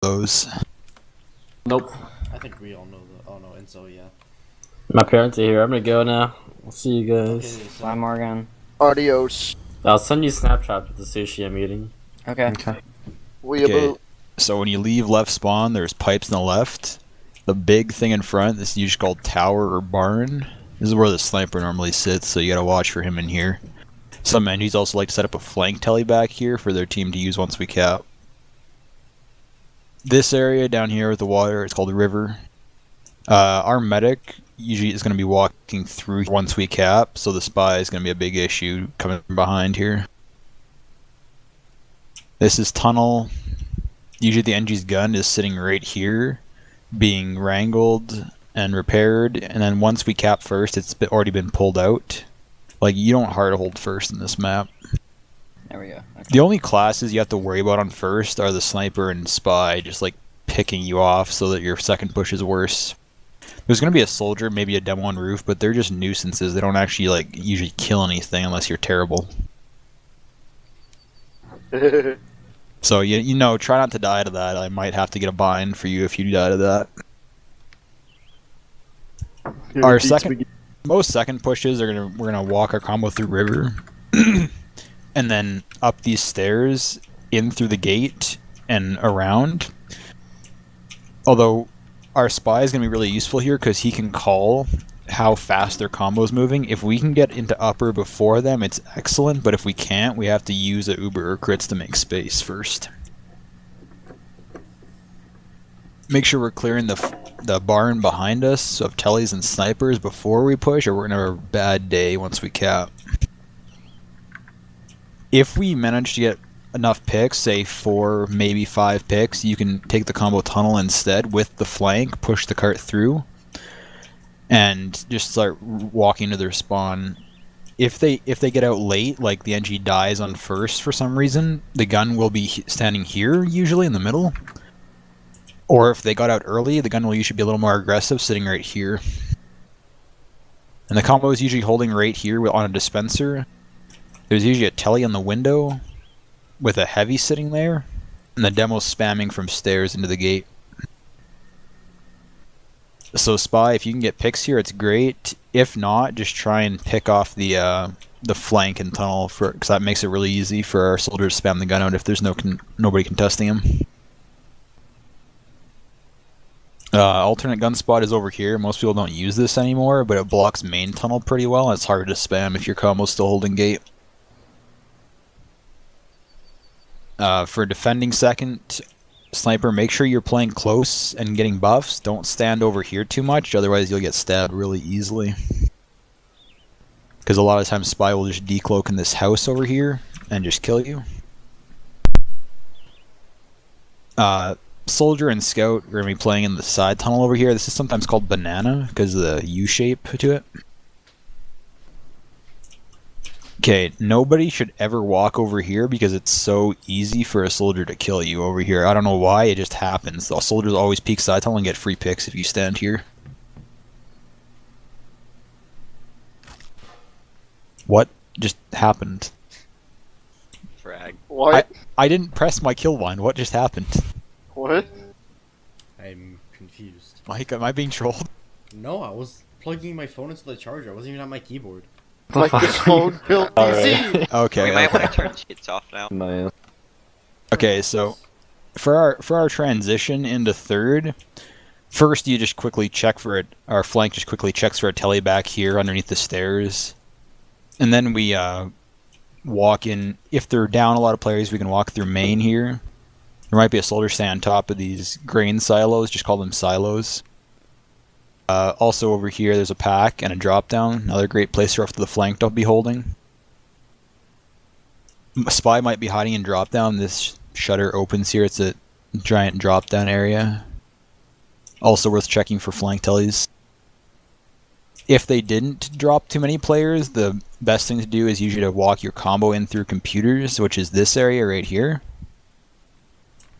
those. Nope. I think we all know the. Oh no, and so yeah. My parents are here. I'm gonna go now. I'll see you guys. Okay, so Bye, Morgan. Adios. I'll send you Snapchat with the sushi I'm eating. Okay. Weeaboo. So when you leave left spawn, there's pipes on the left. The big thing in front, this is usually called tower or barn. This is where the sniper normally sits, so you gotta watch for him in here. Some NGs also like to set up a flank telly back here for their team to use once we cap. This area down here with the water, it's called the river. Our medic usually is going to be walking through once we cap, so the spy is going to be a big issue coming from behind here. This is tunnel. Usually the NG's gun is sitting right here, being wrangled and repaired, and then once we cap first, it's already been pulled out. Like, you don't hard hold first in this map. There we go. Okay. The only classes you have to worry about on first are the sniper and spy, just like picking you off so that your second push is worse. There's going to be a soldier, maybe a demo on roof, but they're just nuisances. They don't actually like usually kill anything unless you're terrible. So you know, try not to die to that. I might have to get a bind for you if you die to that. Our most second pushes are we're gonna walk our combo through river, and then up these stairs in through the gate and around. Although our spy is gonna be really useful here because he can call how fast their combo is moving. If we can get into upper before them, it's excellent. But if we can't, we have to use a Uber or crits to make space first. Make sure we're clearing the barn behind us of tellies and snipers before we push, or we're gonna have a bad day once we cap. If we manage to get enough picks, say 4, maybe 5 picks, you can take the combo tunnel instead with the flank, push the cart through, and just start walking to their spawn. If they get out late, like the NG dies on first for some reason, the gun will be standing here, usually in the middle. Or if they got out early, the gun will usually be a little more aggressive, sitting right here. And the combo is usually holding right here on a dispenser. There's usually a telly on the window with a heavy sitting there, and the demo's spamming from stairs into the gate. So spy, if you can get picks here, it's great. If not, just try and pick off the flank and tunnel, because that makes it really easy for our soldiers to spam the gun out if there's nobody contesting them. Alternate gun spot is over here. Most people don't use this anymore, but it blocks main tunnel pretty well. It's hard to spam if your combo's still holding gate. For defending second, sniper, make sure you're playing close and getting buffs. Don't stand over here too much, otherwise you'll get stabbed really easily. Because a lot of times spy will just decloak in this house over here and just kill you. Soldier and scout are going to be playing in the side tunnel over here. This is sometimes called banana because of the U shape to it. Okay, nobody should ever walk over here because it's so easy for a soldier to kill you over here. I don't know why, it just happens. The soldiers always peek side tunnel and get free picks if you stand here. What just happened? Frag. What? I didn't press my kill line. What just happened? What? I'm confused. Mike, am I being trolled? No, I was plugging my phone into the charger. I wasn't even on my keyboard. Like this phone built PC. Okay. We might okay. want to turn cheats off now. Man. Okay, so for our transition into third, first you just quickly check for it. Our flank just quickly checks for a telly back here underneath the stairs, and then we walk in. If they're down a lot of players, we can walk through main here. There might be a soldier staying on top of these grain silos. Just call them silos. Also over here, there's a pack and a drop down. Another great place for after the flank to be holding. A spy might be hiding in drop down. This shutter opens here. It's a giant drop down area. Also worth checking for flank tellies. If they didn't drop too many players, the best thing to do is usually to walk your combo in through computers, which is this area right here.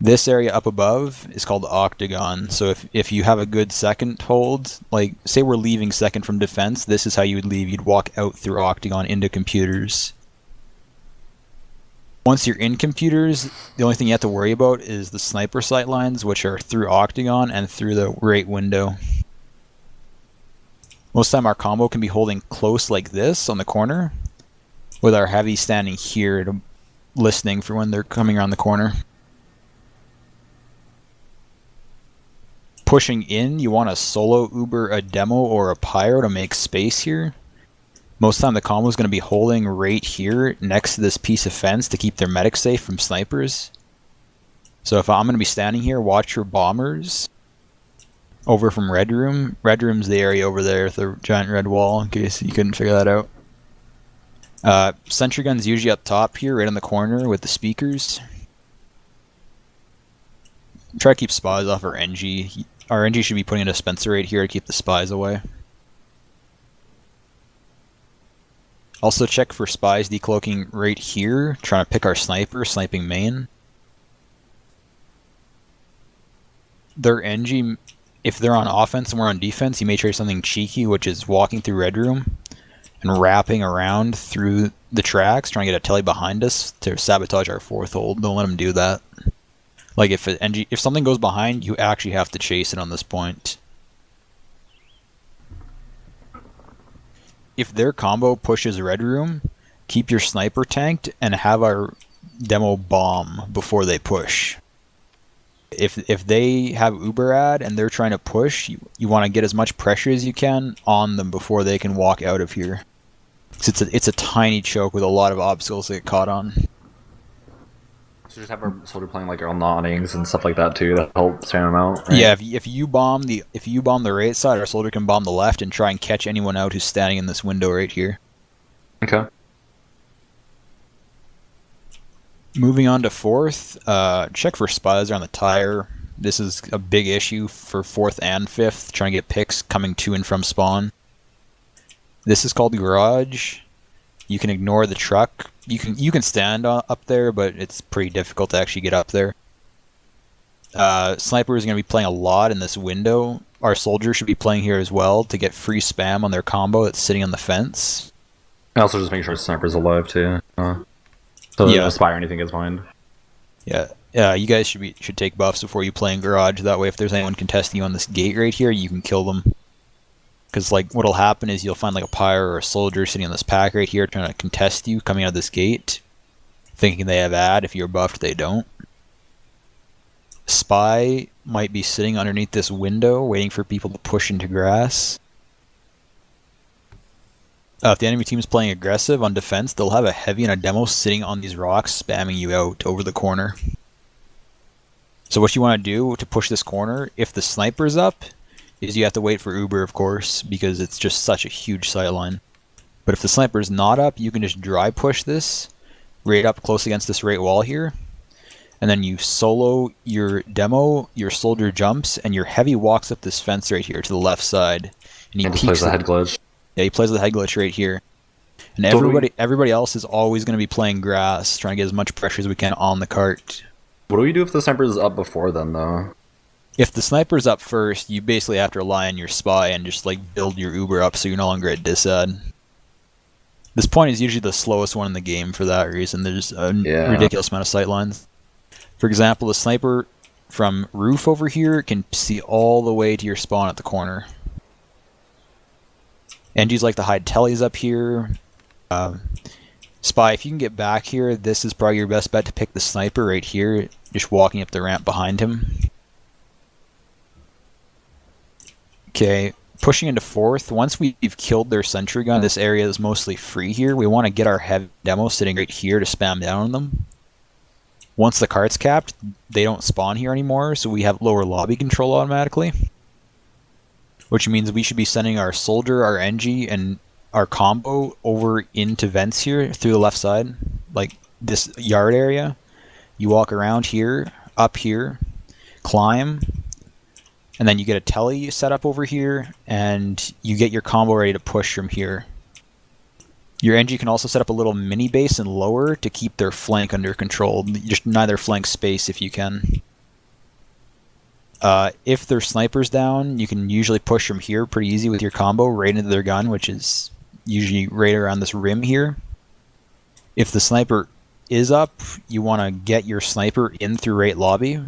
This area up above is called the octagon. So if you have a good second hold, like say we're leaving second from defense, this is how you would leave. You'd walk out through octagon into computers. Once you're in computers, the only thing you have to worry about is the sniper sight lines, which are through Octagon and through the right window. Most of the time our combo can be holding close like this on the corner, with our heavy standing here listening for when they're coming around the corner. Pushing in, you want to solo Uber a demo or a pyro to make space here. Most of the time the combo is going to be holding right here next to this piece of fence to keep their medic safe from snipers. So if I'm going to be standing here, watch your bombers over from Red Room. Red Room's the area over there with the giant red wall, in case you couldn't figure that out. Sentry gun's usually up top here, right in the corner with the speakers. Try to keep spies off our NG. Our NG should be putting a dispenser right here to keep the spies away. Also check for spies decloaking right here, trying to pick our sniper, sniping main. Their NG, if they're on offense and we're on defense, you may try something cheeky, which is walking through Red Room and wrapping around through the tracks, trying to get a telly behind us to sabotage our fourth hold. Don't let them do that. Like if something goes behind, you actually have to chase it on this point. If their combo pushes Red Room, keep your sniper tanked and have our demo bomb before they push. If they have Uber ad and they're trying to push, you want to get as much pressure as you can on them before they can walk out of here. It's a tiny choke with a lot of obstacles to get caught on. So just have our soldier playing like our own awnings and stuff like that too that help stand them out. Right? Yeah, if you bomb the right side, our soldier can bomb the left and try and catch anyone out who's standing in this window right here. Okay. Moving on to fourth, check for spies around the tire. This is a big issue for fourth and fifth, trying to get picks coming to and from spawn. This is called garage. You can ignore the truck. You can stand up there, but it's pretty difficult to actually get up there. Sniper is going to be playing a lot in this window. Our soldier should be playing here as well to get free spam on their combo that's sitting on the fence. And also just make sure the sniper's alive too. So Yeah. the spy or anything gets behind. Yeah, you guys should take buffs before you play in garage. That way, if there's anyone contesting you on this gate right here, you can kill them. Because like what'll happen is you'll find like a pyre or a soldier sitting on this pack right here trying to contest you coming out of this gate, thinking they have ad. If you're buffed, they don't. Spy might be sitting underneath this window waiting for people to push into grass. If the enemy team is playing aggressive on defense, they'll have a heavy and a demo sitting on these rocks spamming you out over the corner. So what you want to do to push this corner, if the sniper's up, is you have to wait for Uber, of course, because it's just such a huge sight line. But if the sniper's not up, you can just dry push this right up close against this right wall here. And then you solo your demo, your soldier jumps, and your heavy walks up this fence right here to the left side. And he And just plays the head glitch. Yeah, he plays the head glitch right here. And everybody else is always going to be playing grass, trying to get as much pressure as we can on the cart. What do we do if the sniper is up before then, though? If the sniper's up first, you basically have to rely on your spy and just like build your Uber up so you're no longer at disad. This point is usually the slowest one in the game for that reason. There's a ridiculous amount of sight lines. For example, the sniper from roof over here can see all the way to your spawn at the corner. NG's like to hide tellies up here. Spy, if you can get back here, this is probably your best bet to pick the sniper right here, just walking up the ramp behind him. Okay, pushing into fourth. Once we've killed their sentry gun, this area is mostly free here. We want to get our heavy demo sitting right here to spam down on them. Once the cart's capped, they don't spawn here anymore, so we have lower lobby control automatically. Which means we should be sending our soldier, our NG, and our combo over into vents here through the left side, like this yard area. You walk around here, up here, climb, and then you get a telly set up over here, and you get your combo ready to push from here. Your NG can also set up a little mini base and lower to keep their flank under control. Just deny their flank space if you can. If their sniper's down, you can usually push from here pretty easy with your combo right into their gun, which is usually right around this rim here. If the sniper is up, you want to get your sniper in through right lobby,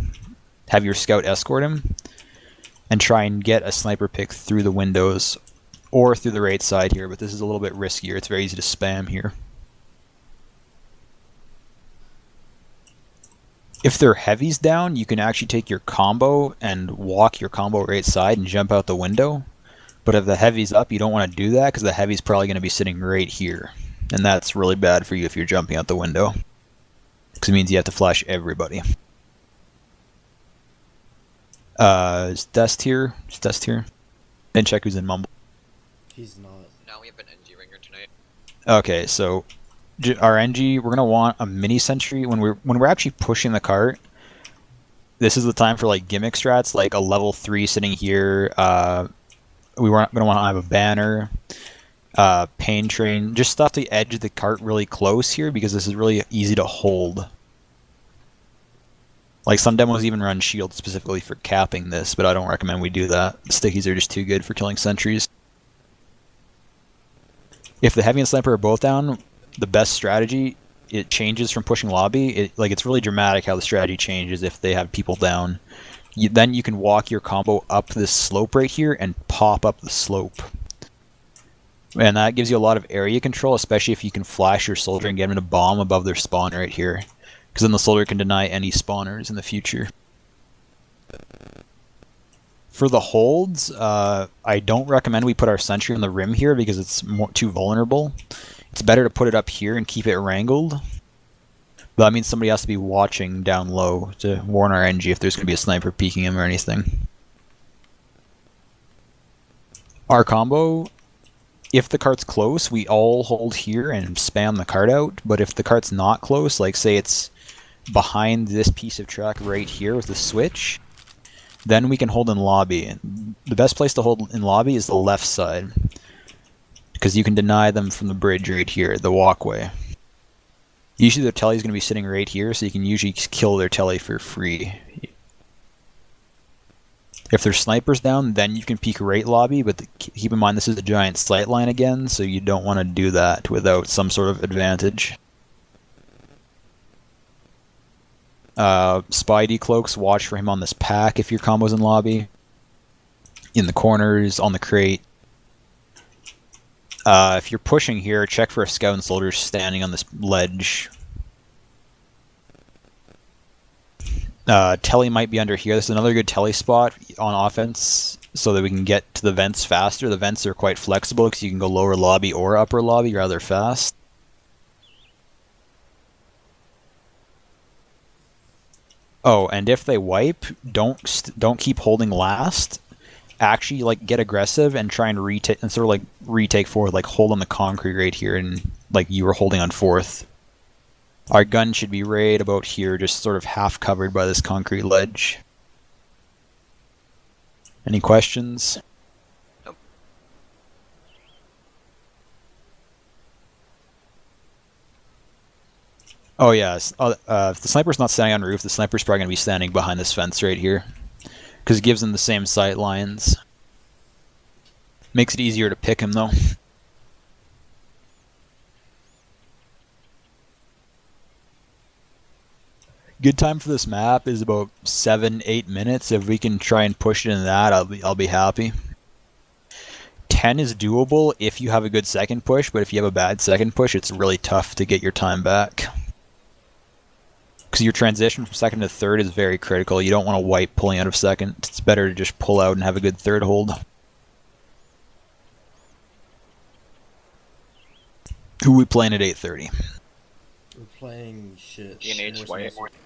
have your scout escort him, and try and get a sniper pick through the windows or through the right side here, but this is a little bit riskier. It's very easy to spam here. If they're heavies down, you can actually take your combo and walk your combo right side and jump out the window. But if the heavy's up, you don't want to do that because the heavy's probably going to be sitting right here. And that's really bad for you if you're jumping out the window. Because it means you have to flash everybody. Is Dust here? Is Dust here? And check who's in Mumble. He's not. Now we have an NG ringer tonight. Okay, so our NG, we're gonna want a mini sentry when we're actually pushing the cart. This is the time for like gimmick strats, like a level 3 sitting here. We weren't gonna want to have a banner, pain train, just stuff to edge the cart really close here because this is really easy to hold. Like some demos even run shield specifically for capping this, but I don't recommend we do that. The stickies are just too good for killing sentries. If the heavy and sniper are both down, the best strategy, it changes from pushing lobby. It's really dramatic how the strategy changes if they have people down. Then you can walk your combo up this slope right here and pop up the slope. And that gives you a lot of area control, especially if you can flash your soldier and get them in a bomb above their spawn right here. Because then the soldier can deny any spawners in the future. For the holds, I don't recommend we put our sentry on the rim here because it's too vulnerable. It's better to put it up here and keep it wrangled. But that means somebody has to be watching down low to warn our NG if there's going to be a sniper peeking him or anything. Our combo, if the cart's close, we all hold here and spam the cart out. But if the cart's not close, like say it's behind this piece of track right here with the switch, then we can hold in lobby. And the best place to hold in lobby is the left side, because you can deny them from the bridge right here, the walkway. Usually their telly is going to be sitting right here, so you can usually kill their telly for free. If their sniper's down, then you can peek right lobby, but keep in mind this is a giant sight line again, so you don't want to do that without some sort of advantage. Spidey cloaks, watch for him on this pack if your combo's in lobby. In the corners, on the crate. If you're pushing here, check for a scout and soldier standing on this ledge. Telly might be under here. This is another good telly spot on offense so that we can get to the vents faster. The vents are quite flexible because you can go lower lobby or upper lobby rather fast. Oh, and if they wipe, don't keep holding last. Actually, like, get aggressive and try and retake forward, like hold on the concrete right here, and like you were holding on fourth. Our gun should be right about here, just sort of half covered by this concrete ledge. Any questions? Nope. Oh yes. If the sniper's not standing on roof, the sniper's probably going to be standing behind this fence right here, because it gives them the same sight lines. Makes it easier to pick him though. Good time for this map is about 7-8 minutes. If we can try and push it in that, I'll be happy. 10 is doable if you have a good second push, but if you have a bad second push, it's really tough to get your time back. Because your transition from second to third is very critical. You don't want to wipe pulling out of second. It's better to just pull out and have a good third hold. Who are we playing at 8:30? We're playing shit. DNH More white. semester.